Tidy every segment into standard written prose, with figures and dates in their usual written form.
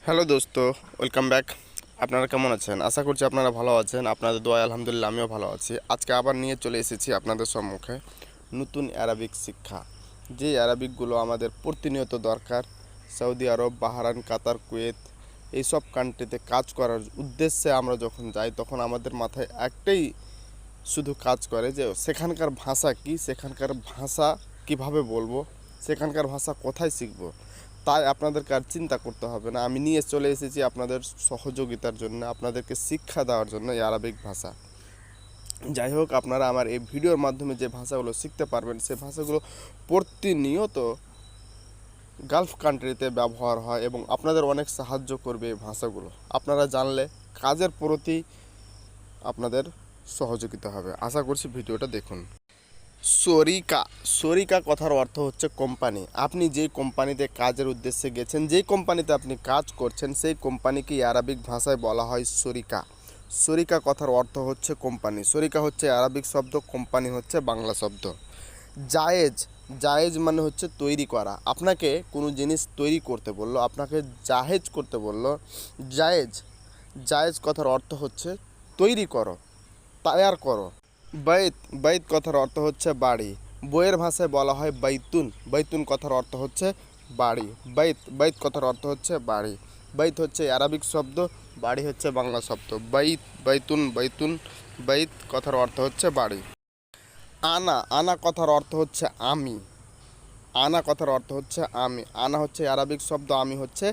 Hello দোস্ত, welcome back. আপনারা কেমন আছেন? আশা করছি আপনারা ভালো আছেন। আপনাদের দোয়ায় আলহামদুলিল্লাহ আমিও ভালো আছি। আজকে আবার নিয়ে চলে এসেছি আপনাদের সম্মুখে নতুন অ্যারাবিক শিক্ষা, যে অ্যারাবিকগুলো আমাদের প্রতিনিয়ত দরকার। সৌদি আরব, বাহরাইন, কাতার, কুয়েত এইসব কান্ট্রিতে কাজ করার উদ্দেশ্যে আমরা যখন যাই তখন আমাদের মাথায় একটাই শুধু কাজ করে যে সেখানকার ভাষা কি, সেখানকার ভাষা কিভাবে বলবো, সেখানকার ভাষা কোথায় শিখবো। তাই আপনাদেরকে আর চিন্তা করতে হবে না, আমি নিয়ে চলে এসেছি আপনাদের সহযোগিতার জন্য, আপনাদেরকে শিক্ষা দেওয়ার জন্য এই আরবিক ভাষা। যাই হোক, আপনারা আমার এই ভিডিওর মাধ্যমে যে ভাষাগুলো শিখতে পারবেন সে ভাষাগুলো প্রতিনিয়ত গালফ কান্ট্রিতে ব্যবহার হয় এবং আপনাদের অনেক সাহায্য করবে এই ভাষাগুলো। আপনারা জানলে কাজের প্রতি আপনাদের সহযোগিতা হবে। আশা করছি ভিডিওটা দেখুন। শরিকা, শরিকা কথার অর্থ হচ্ছে কোম্পানি। আপনি যেই কোম্পানিতে কাজের উদ্দেশ্যে গেছেন, যেই কোম্পানিতে আপনি কাজ করছেন সেই কোম্পানিকে আরবিক ভাষায় বলা হয় শরিকা। শরিকা কথার অর্থ হচ্ছে কোম্পানি। শরিকা হচ্ছে আরবিক শব্দ, কোম্পানি হচ্ছে বাংলা শব্দ। জায়েজ, জায়েজ মানে হচ্ছে তৈরি করা। আপনাকে কোনো জিনিস তৈরি করতে বললো, আপনাকে জাহেজ করতে বললো, জায়েজ। জায়েজ কথার অর্থ হচ্ছে তৈরি করো, তৈয়ার করো। বাইত, বাইত কথার অর্থ হচ্ছে বাড়ি। বইয়ের ভাষায় বলা হয় বাইতুন। বাইতুন কথার অর্থ হচ্ছে বাড়ি। বাইত, বাইত কথার অর্থ হচ্ছে বাড়ি। বাইত হচ্ছে আরবিক শব্দ, বাড়ি হচ্ছে বাংলা শব্দ। বাইত, বাইতুন, বাইতুন, বাইত কথার অর্থ হচ্ছে বাড়ি। আনা, আনা কথার অর্থ হচ্ছে আমি। আনা কথার অর্থ হচ্ছে আমি। আনা হচ্ছে আরবিক শব্দ, আমি হচ্ছে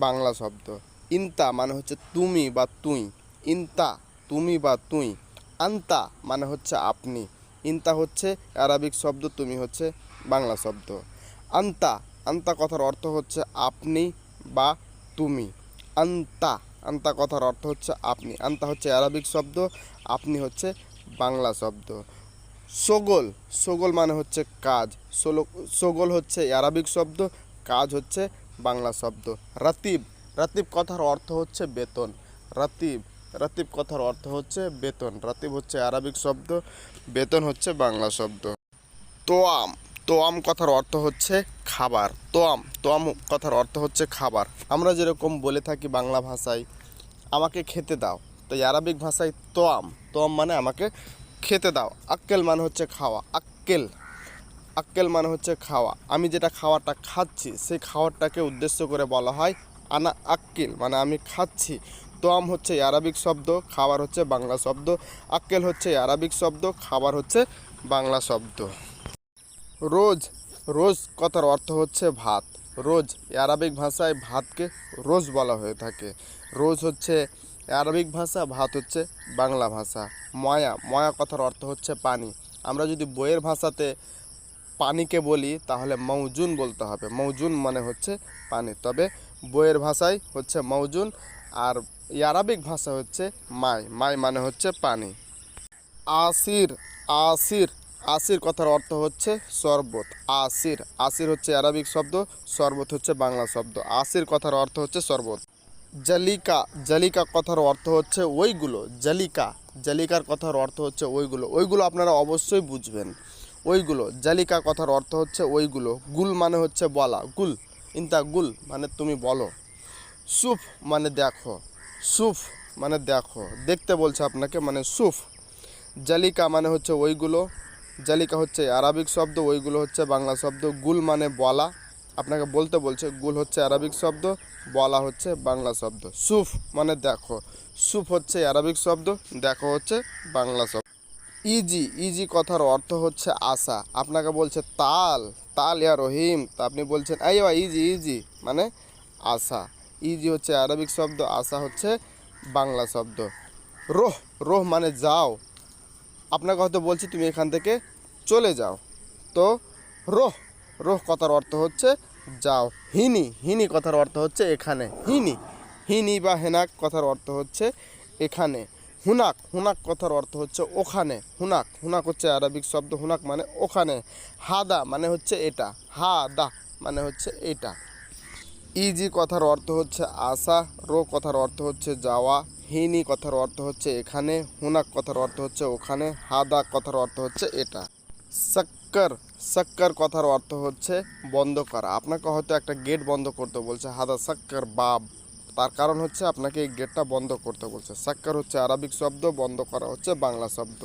বাংলা শব্দ। ইনতা মানে হচ্ছে তুমি বা তুই। ইনতা, তুমি বা তুই। আন্তা মানে হচ্ছে আপনি। ইনতা হচ্ছে আরবিক শব্দ, তুমি হচ্ছে বাংলা শব্দ। আন্তা, আন্তা কথার অর্থ হচ্ছে আপনি বা তুমি। আন্তা, আন্তা কথার অর্থ হচ্ছে আপনি। আন্তা হচ্ছে আরবিক শব্দ, আপনি হচ্ছে বাংলা শব্দ। সগোল, সগোল মানে হচ্ছে কাজ। সগোল হচ্ছে আরবিক শব্দ, কাজ হচ্ছে বাংলা শব্দ। রাতিব, রাতিব কথার অর্থ হচ্ছে বেতন। রাতিব, রাতিব কথার অর্থ হচ্ছে বেতন। রাতিব হচ্ছে আরবিক শব্দ, বেতন হচ্ছে বাংলা শব্দ। তোয়াম, তোয়াম কথার অর্থ হচ্ছে খাবার। তোয়াম, তোয়াম কথার অর্থ হচ্ছে খাবার। আমরা যেরকম বলে থাকি বাংলা ভাষায় আমাকে খেতে দাও, তো আরবিক ভাষায় তোয়াম, তোয়াম মানে আমাকে খেতে দাও। আক্কেল মানে হচ্ছে খাওয়া। আক্কেল, আক্কেল মানে হচ্ছে খাওয়া। আমি যেটা খাওয়াটা খাচ্ছি সেই খাওয়ারটাকে উদ্দেশ্য করে বলা হয় আনা আক্কিল, মানে আমি খাচ্ছি। তোয়াম হচ্ছে আরবিক শব্দ, খাবার হচ্ছে বাংলা শব্দ। আক্কেল হচ্ছে আরবিক শব্দ, খাবার হচ্ছে বাংলা শব্দ। রোজ, রোজ কথার অর্থ হচ্ছে ভাত। রোজ আরবিক ভাষায় ভাতকে রোজ বলা হয়ে থাকে। রোজ হচ্ছে আরবিক ভাষা, ভাত হচ্ছে বাংলা ভাষা। ময়া, ময়া কথার অর্থ হচ্ছে পানি। আমরা যদি বইয়ের ভাষাতে পানিকে বলি তাহলে মৌজুন বলতে হবে। মৌজুন মানে হচ্ছে পানি, তবে বইয়ের ভাষায় হচ্ছে মৌজুন। আর আরবিক ভাষা হচ্ছে মাই, মাই মানে হচ্ছে পানি। আসির, আসির, আসির কথার অর্থ হচ্ছে শরবত। আসির, আসির হচ্ছে আরবিক শব্দ, শরবত হচ্ছে বাংলা শব্দ। আসির কথার অর্থ হচ্ছে শরবত। জালিকা, জালিকা কথার অর্থ হচ্ছে ওইগুলো। জালিকা, জালিকার কথার অর্থ হচ্ছে ওইগুলো। ওইগুলো আপনারা অবশ্যই বুঝবেন। ওইগুলো, জালিকা কথার অর্থ হচ্ছে ওইগুলো। গুল মানে হচ্ছে বলা। গুল, ইনতা গুল মানে তুমি বলো। সুফ মানে দেখো। সুফ মানে দেখো, দেখতে বলছে আপনাকে, মানে সুফ। জালিকা মানে হচ্ছে ওইগুলো। জালিকা হচ্ছে আরবিক শব্দ, ওইগুলো হচ্ছে বাংলা শব্দ। গুল মানে বলা, আপনাকে বলতে বলছে। গুল হচ্ছে আরবিক শব্দ, বলা হচ্ছে বাংলা শব্দ। সুফ মানে দেখো। সুফ হচ্ছে আরবিক শব্দ, দেখো হচ্ছে বাংলা শব্দ। ইজি, ইজি কথার অর্থ হচ্ছে আশা। আপনাকে বলছে তাল, তাল ইয়া রহিম, তা আপনি বলছেন আইয়া ইজি, ইজি মানে আশা। ইজি হচ্ছে আরবিক শব্দ, আশা হচ্ছে বাংলা শব্দ। রোহ, রোহ মানে যাও। আপনাকে হয়তো বলছি তুমি এখান থেকে চলে যাও, তো রোহ, রোহ কথার অর্থ হচ্ছে যাও। হিনি, হিনি কথার অর্থ হচ্ছে এখানে। হিনি, হিনি বা হেনাক কথার অর্থ হচ্ছে এখানে। হুনাক, হুনাক কথার অর্থ হচ্ছে ওখানে। হুনাক, হুনাক হচ্ছে আরবিক শব্দ, হুনাক মানে ওখানে। হাদা মানে হচ্ছে এটা। হাদা মানে হচ্ছে এটা। ইজি কথার অর্থ হচ্ছে আসা। রো কথার অর্থ হচ্ছে যাওয়া। হিনি কথার অর্থ হচ্ছে এখানে। হুনাক কথার অর্থ হচ্ছে ওখানে। হাদা কথার অর্থ হচ্ছে এটা। সাক্কর, সাক্কর কথার অর্থ হচ্ছে বন্ধ করা। আপনাকে হয়তো একটা গেট বন্ধ করতে বলছে, হাদা সাক্কর বাব, তার কারণ হচ্ছে আপনাকে এই গেটটা বন্ধ করতে বলছে। সাক্কার হচ্ছে আরবিক শব্দ, বন্ধ করা হচ্ছে বাংলা শব্দ।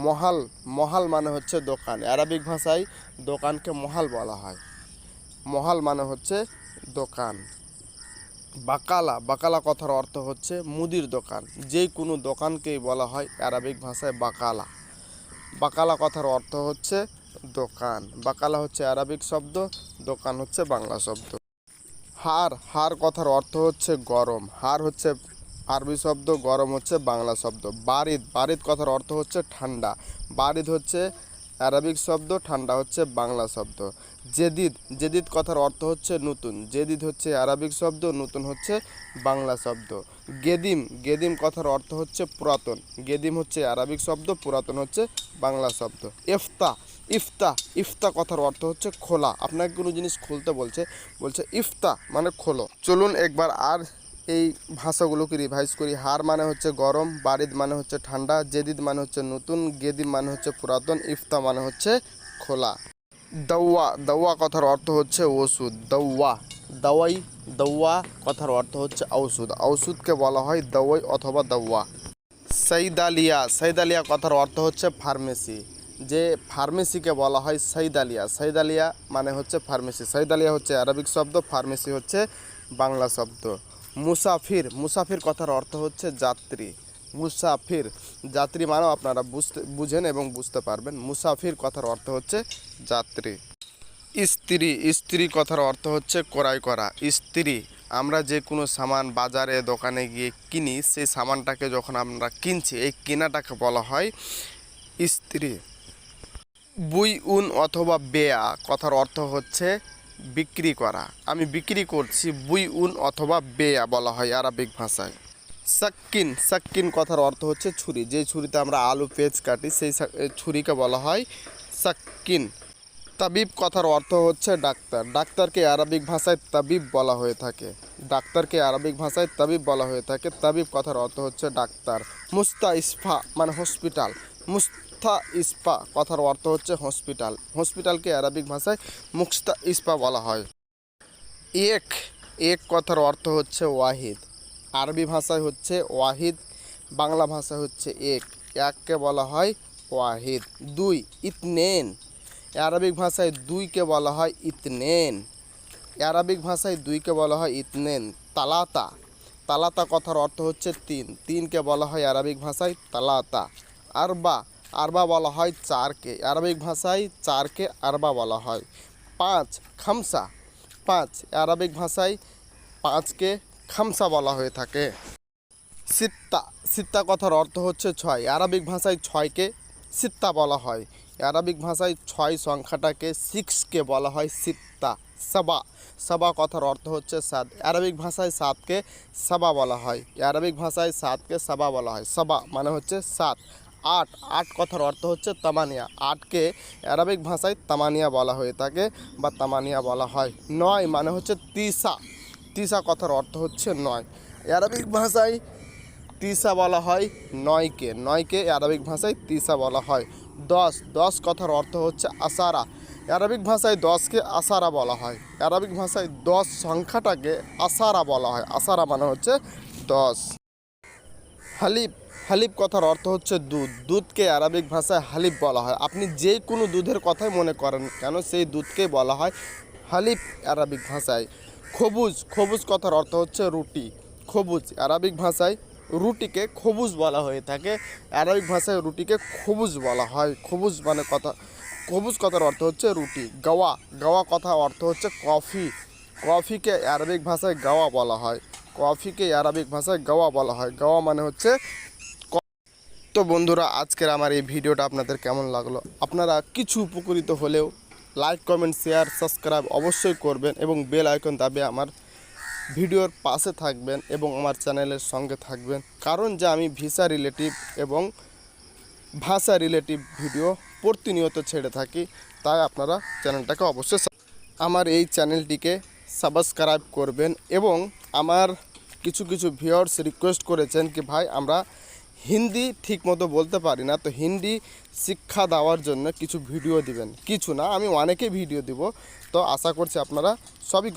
মহাল, মহাল মানে হচ্ছে দোকান। আরবিক ভাষায় দোকানকে মহাল বলা হয়। মহাল মানে হচ্ছে দোকান। বাকালা, বাকালা কথার অর্থ হচ্ছে মুদির দোকান। যে কোনো দোকানকেই বলা হয় আরবিক ভাষায় বাকালা। বাকালা কথার অর্থ হচ্ছে দোকান। বাকালা হচ্ছে আরবিক শব্দ, দোকান হচ্ছে বাংলা শব্দ। হার, হার কথার অর্থ হচ্ছে গরম। হার হচ্ছে আরবি শব্দ, গরম হচ্ছে বাংলা শব্দ। বারিদ, বারিদ কথার অর্থ হচ্ছে ঠান্ডা। বারিদ হচ্ছে আরবিক শব্দ, ঠান্ডা হচ্ছে বাংলা শব্দ। জেদিদ, জেদিদ কথার অর্থ হচ্ছে নতুন। জেদিদ হচ্ছে আরবিক শব্দ, নতুন হচ্ছে বাংলা শব্দ। গেদিম, গেদিম কথার অর্থ হচ্ছে পুরাতন। গেদিম হচ্ছে আরবিক শব্দ, পুরাতন হচ্ছে বাংলা শব্দ। ইফতা, ইফতা, ইফতা কথার অর্থ হচ্ছে খোলা। আপনাকে কোনো জিনিস খুলতে বলছে, বলছে ইফতা মানে খোলো। চলুন একবার আর এই ভাষাগুলোকে রিভাইজ করি। হার মানে হচ্ছে গরম, বারিদ মানে হচ্ছে ঠান্ডা, জেদিদ মানে হচ্ছে নতুন, গেদিম মানে হচ্ছে পুরাতন, ইফতা মানে হচ্ছে খোলা। দাওয়া, দাওয়া কথার অর্থ হচ্ছে ওষুধ। দাওয়া, দাওয়াই, দাওয়া কথার অর্থ হচ্ছে ঔষধ। ঔষধকে বলা হয় দাওয়াই অথবা দাওয়া। সাইদালিয়া, সাইদালিয়া কথার অর্থ হচ্ছে ফার্মেসি। যে ফার্মেসিকে বলা হয় সাইদালিয়া। সাইদালিয়া মানে হচ্ছে ফার্মেসি। সাইদালিয়া হচ্ছে আরবিক শব্দ, ফার্মেসি হচ্ছে বাংলা শব্দ। মুসাফির, মুসাফির কথার অর্থ হচ্ছে যাত্রী। মুসাফির, যাত্রী মানেও আপনারা বুঝেন এবং বুঝতে পারবেন। মুসাফির কথার অর্থ হচ্ছে যাত্রী। স্ত্রী, স্ত্রী কথার অর্থ হচ্ছে ক্রয় করা। স্ত্রী, আমরা যে কোনো সামান বাজারে দোকানে গিয়ে কিনি, সেই সামানটাকে যখন আমরা কিনছি, এই কেনাটাকে বলা হয় স্ত্রী। বুই উন অথবা বেয়া কথার অর্থ হচ্ছে বিক্রি করা। আমি বিক্রি করছি, বুই উন অথবা বেয়া বলা হয় আরবিক ভাষায়। সাক্কিন, সাক্কিন কথার অর্থ হচ্ছে ছুরি। যে ছুরিতে আমরা আলু পেঁয়াজ কাটি, সেই ছুরিকে বলা হয় সাক্কিন। তাবিব কথার অর্থ হচ্ছে ডাক্তার। ডাক্তারকে আরবিক ভাষায় তাবিব বলা হয়ে থাকে। ডাক্তারকে আরবিক ভাষায় তাবিব বলা হয়ে থাকে। তাবিব কথার অর্থ হচ্ছে ডাক্তার। মুস্তাইসফা মানে হসপিটাল। মুস্তাইসফা কথার অর্থ হচ্ছে হসপিটাল। হসপিটালকে আরবিক ভাষায় মুস্তাইসফা বলা হয়। এক, এক কথার অর্থ হচ্ছে ওয়াহিদ। আরবি ভাষায় হচ্ছে ওয়াহিদ, বাংলা ভাষায় হচ্ছে এক। এককে বলা হয় ওয়াহিদ। দুই, ইতনেন। আরবিক ভাষায় দুইকে বলা হয় ইতনেন। আরবিক ভাষায় দুইকে বলা হয় ইতনেন। তালাতা, তালাতা কথার অর্থ হচ্ছে তিন। তিনকে বলা হয় আরবিক ভাষায় তালাতা। আরবা, আরবা বলা হয় চারকে। আরবিক ভাষায় চারকে আরবা বলা হয়। পাঁচ, খামসা। পাঁচ, আরবিক ভাষায় পাঁচকে খামসা বলা হয়ে থাকে। সিত্তা, সিত্তা কথার অর্থ হচ্ছে ছয়। আরবিক ভাষায় ছয়কে সিত্তা বলা হয়। আরবিক ভাষায় ছয় সংখ্যাটাকে সিক্সকে বলা হয় সিত্তা। সাবা, সাবা কথার অর্থ হচ্ছে সাত। আরবিক ভাষায় সাতকে সাবা বলা হয়। আরবিক ভাষায় সাতকে সাবা বলা হয়। সাবা মানে হচ্ছে সাত। আট, আট কথার অর্থ হচ্ছে তামানিয়া। আটকে আরবিক ভাষায় তামানিয়া বলা হয়ে থাকে বা তামানিয়া বলা হয়। নয় মানে হচ্ছে তিসা। তিসা কথার অর্থ হচ্ছে নয়। আরবিক ভাষায় তিসা বলা হয় নয়কে। নয়কে আরবিক ভাষায় তিসা বলা হয়। দশ, দশ কথার অর্থ হচ্ছে আসারা। আরবিক ভাষায় দশকে আসারা বলা হয়। আরবিক ভাষায় দশ সংখ্যাটাকে আসারা বলা হয়। আসারা মানে হচ্ছে দশ। হালিব, হালিব কথার অর্থ হচ্ছে দুধ। দুধকে আরবিক ভাষায় হালিব বলা হয়। আপনি যে কোনো দুধের কথাই মনে করেন কেন, সেই দুধকেই বলা হয় হালিব আরবিক ভাষায়। খবুজ, খবুজ কথার অর্থ হচ্ছে রুটি। খবুজ আরবিক ভাষায় রুটিকে খবুজ বলা হয়ে থাকে। আরবিক ভাষায় রুটিকে খবুজ বলা হয়। খবুজ মানে কথা, খবুজ কথার অর্থ হচ্ছে রুটি। গাওয়া, গাওয়া কথার অর্থ হচ্ছে কফি। কফিকে আরবিক ভাষায় গাওয়া বলা হয়। কফিকে আরবিক ভাষায় গাওয়া বলা হয়। গাওয়া মানে হচ্ছে। তো বন্ধুরা, আজকের আমার এই ভিডিওটা আপনাদের কেমন লাগলো? আপনারা কিছু উপকৃত হলেও লাইক, কমেন্ট, শেয়ার, সাবস্ক্রাইব অবশ্যই করবেন এবং বেল আইকন দাবিয়ে আমার ভিডিওর পাশে থাকবেন এবং আমার চ্যানেলের সঙ্গে থাকবেন। কারণ যে আমি ভিসা রিলেটিভ এবং ভাষা রিলেটিভ ভিডিও প্রতিনিয়ত ছেড়ে থাকি, তাই আপনারা চ্যানেলটাকে অবশ্যই আমার এই চ্যানেলটিকে সাবস্ক্রাইব করবেন। এবং আমার কিছু কিছু ভিউয়ার্স রিকোয়েস্ট করেছেন কি ভাই আমরা হিন্দি ঠিকমতো বলতে পারি না, তো হিন্দি শিক্ষা দেওয়ার জন্য কিছু ভিডিও দিবেন। কিছু না, আমি অনেকেই ভিডিও দিব। তো আশা করছি আপনারা সবই